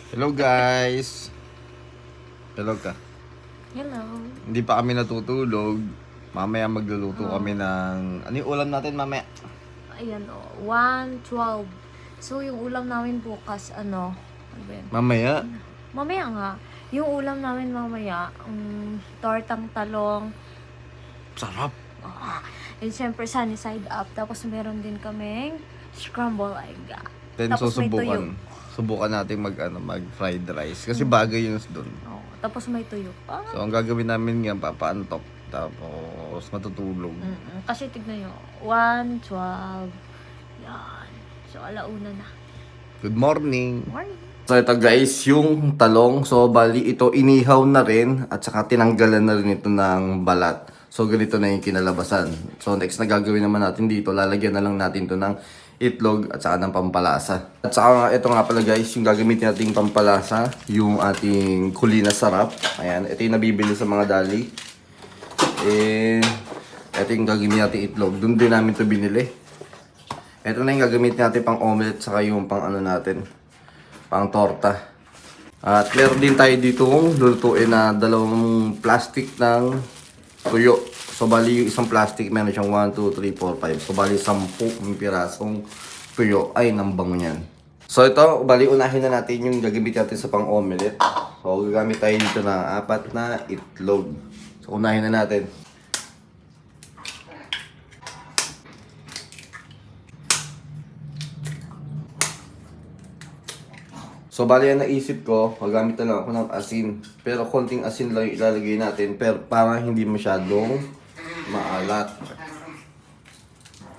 Hello guys! Hello ka. Hello. Hindi pa kami natutulog. Mamaya magluluto kami ng... Ano yung ulam natin mamaya? Ayan o, 1:12. So, yung ulam namin bukas, ano ba yun? Mamaya? Mamaya nga. Yung ulam namin mamaya, tortang talong, Sarap! and syempre sunny side up. Tapos meron din kaming scramble egg. Then Tapos may tuyo. subukan natin mag fried rice. Kasi bagay yun doon. Oh, tapos may tuyo. So ang gagawin namin nga, papaantok. Tapos matutulog. Kasi tignan nyo, 1:12. Yan. So, alauna na. Good morning! Morning. So ito guys, yung talong. So bali ito inihaw na rin at saka tinanggalan na rin ito ng balat. So ganito na yung kinalabasan. So next na gagawin naman natin dito, lalagyan na lang natin ito ng itlog at saka ng pampalasa. At saka ito nga pala guys, yung gagamitin nating pampalasa, yung ating kulina sarap. Ayan, ito yung nabibili sa mga dali. Ito yung gagamitin natin itlog. Doon din namin ito binili. Ito na yung gagamitin natin pang omelette saka yung pang ano natin, pang torta. At meron din tayo dito lulutuin na dalawang plastic ng tuyo. So bali yung isang plastic meron siyang 1, 2, 3, 4, 5. So bali 10 pirasong tuyo. Ay, nang bango niyan. So ito, bali unahin na natin yung gagamitin natin sa pang omelette. So gagamit tayo dito ng 4 na itlog. So unahin na natin. So, bali yan naisip ko, magamit na lang ako ng asin. Pero konting asin lang yung ilalagay natin, pero para hindi masyadong maalat.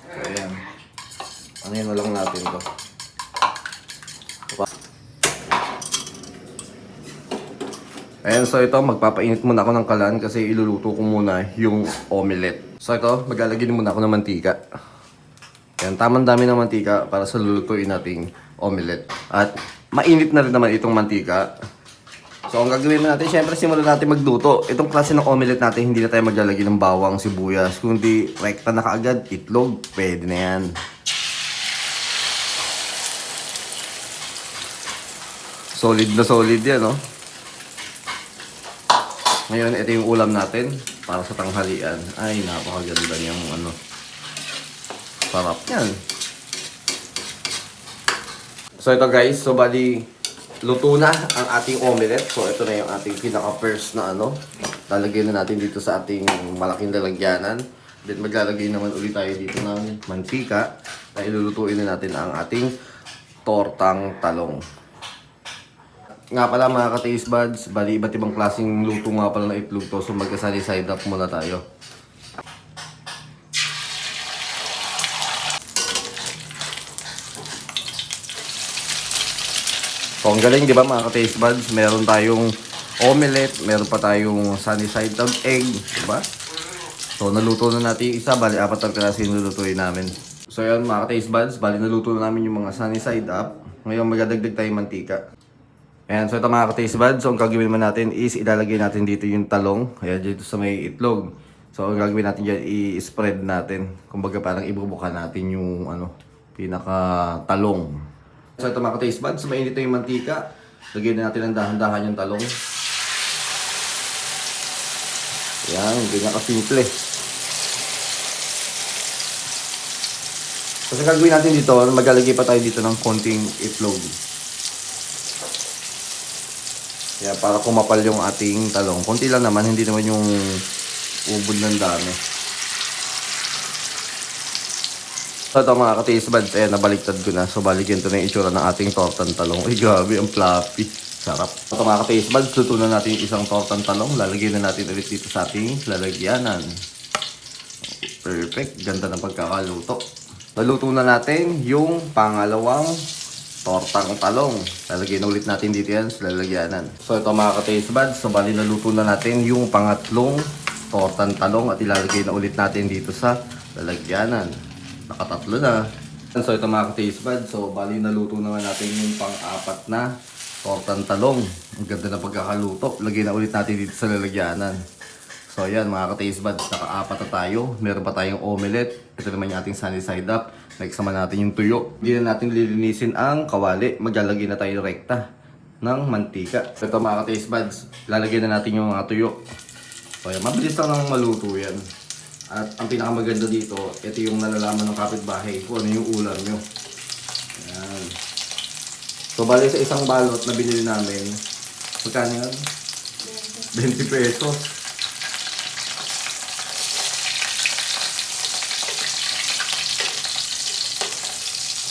So, ayan. Ano yun na lang natin to. Ayan, so ito, magpapainit muna ako ng kalan kasi iluluto ko muna yung omelette. So ito, maglalagay muna ako ng mantika. Ayan, tamang dami ng mantika para sa lulutuin nating omelette. At mainit na rin naman itong mantika. So, ang gagawin natin, syempre simulan natin magluto. Itong klase ng omelette natin, hindi na tayo maglalagay ng bawang, sibuyas. Kundi rekta na kaagad, itlog, pwede na yan. Solid na solid yan, no? Ngayon, ito yung ulam natin para sa tanghalian. Ay, napakaganda niyang ano. Sarap yan. So ito guys, so bali luto na ang ating omelette. So ito na yung ating pinaka-first na ano. Lalagyan na natin dito sa ating malaking lalagyanan. Then maglalagay naman ulit tayo dito ng mantika. Dahil lulutuin na natin ang ating tortang talong. Nga pala mga ka-taste buds, bali iba't ibang klaseng luto nga pala na itlog to. So magkasali side up muna tayo. So, ang galing, di ba mga ka-taste buds? Meron tayong omelette, meron pa tayong sunny side up egg, di ba? So, naluto na natin yung isa, bali 4 ang klase yung lulutuin namin. So, yun mga ka-taste buds, bali naluto na namin yung mga sunny side up. Ngayon, magdadagdag tayong mantika. Ayan, so ito mga ka-taste buds, so ang gagawin naman natin is ilalagay natin dito yung talong, ayan dito sa may itlog. So, ang gagawin natin dyan, i-spread natin. Kumbaga parang ibubuka natin yung ano, pinaka-talong. So ito mga ka-taste buds, mainit na yung mantika. Lagyan na natin ng dahan-dahan yung talong. Yan, ganyan ka-simple. Kasi gagawin natin dito, maglalagay pa tayo dito ng konting itlog. Yan, para kumapal yung ating talong. Konti lang naman, hindi naman yung ubod ng dami. So ito mga ka-taste buds, nabaliktad ko na. So balikin ito na yung itsura ng ating tortang talong. Ay grabe, ang fluffy. Sarap. Ito mga ka-taste buds, luto na natin yung isang tortang talong. Lalagyan na natin ulit dito sa ating lalagyanan. Perfect. Ganda ng pagkakaluto. Naluto na natin yung pangalawang tortang talong. Lalagyan ulit natin dito yan sa lalagyanan. So ito mga ka-taste buds, so bali naluto na natin yung pangatlong tortang talong at ilalagay na ulit natin dito sa lalagyanan. Nakatatlo na. So ito mga ka-taste buds, so bali naluto naman natin yung pang-4 na tortang talong. Ang ganda ng pagkakaluto. Lagay na ulit natin dito sa lalagyanan. So ayan mga ka-taste buds, naka-4 na tayo. Meron pa tayong omelette. Ito naman yung ating sunny side up. Next naman natin yung tuyo. Hindi na natin lilinisin ang kawali. Maglalagay na tayo rekta. ng mantika. So ito mga ka-taste buds, lalagyan na natin yung mga tuyo. So yan, mabilis lang nang maluto yan. At ang pinakamaganda dito, ito yung nalalaman ng kapitbahay kung ano yung ulam nyo. Yan. So bali sa isang balot na binili namin, magkano yan? 20 pesos.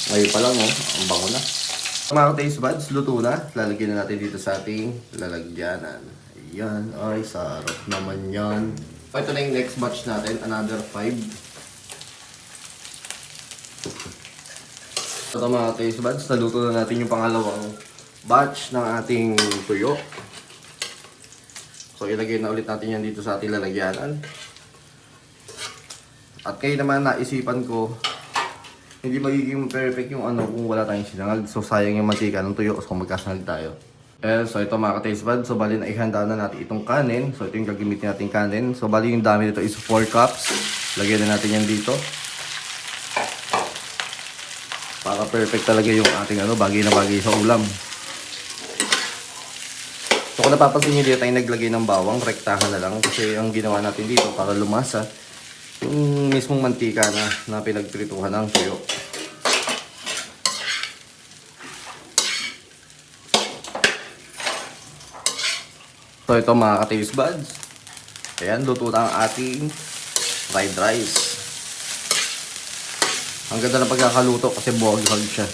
Ngayon pa lang oh, ang bango na. Mga taste buds, luto na. Lalagyan na natin dito sa ating lalagyanan. Ayan, ay sarap naman yan. Ito na yung next batch natin, another 5. Ito mga taste buds, naluto na natin yung pangalawang batch ng ating tuyo. So ilagay na ulit natin yan dito sa ating lalagyanan. At kayo naman naisipan ko, hindi magiging perfect yung ano kung wala tayong sinangag. So sayang yung mantika ng tuyo kung magkasanag tayo. So ito mga ka-taste buds, so bali na ihanda na natin itong kanin. So ito yung gagamitin natin kanin. So bali yung dami nito is 4 cups. Lagyan na natin yan dito. Para perfect talaga yung ating ano, bagay na bagay sa ulam. So kung napapansin nyo dito tayo naglagay ng bawang, rektahan na lang. Kasi ang ginawa natin dito para lumasa yung mismong mantika na pinagprituhan ng tuyo. So ito mga ka-taste buds. Ayan, luto na ang ating fried rice. Ang ganda ng pagkakaluto kasi buwag-hag siya.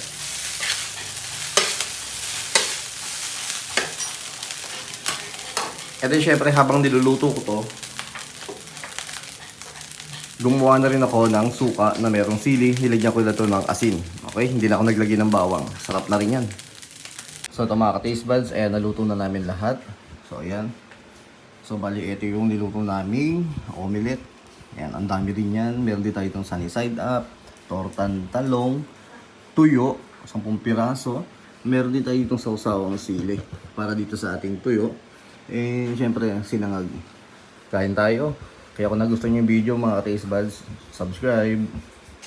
E then syempre habang niluluto ko to, gumawa na rin ako ng suka na merong sili. Nilagyan ko na ito ng asin. Okay, hindi na ako naglagay ng bawang. Sarap na rin yan. So ito mga ka-taste buds, ayan, naluto na namin lahat. So ayan. So bali ito yung niluto naming omelette. Ayan, ang dami rin yan. Meron din tayo itong sunny side up, tortan talong, tuyo, 10 piraso. Meron din tayo itong sausawang sili para dito sa ating tuyo. Eh, syempre, sinangag. Kain tayo. Kaya kung nagustuhan niyo yung video mga ka-taste buds, subscribe.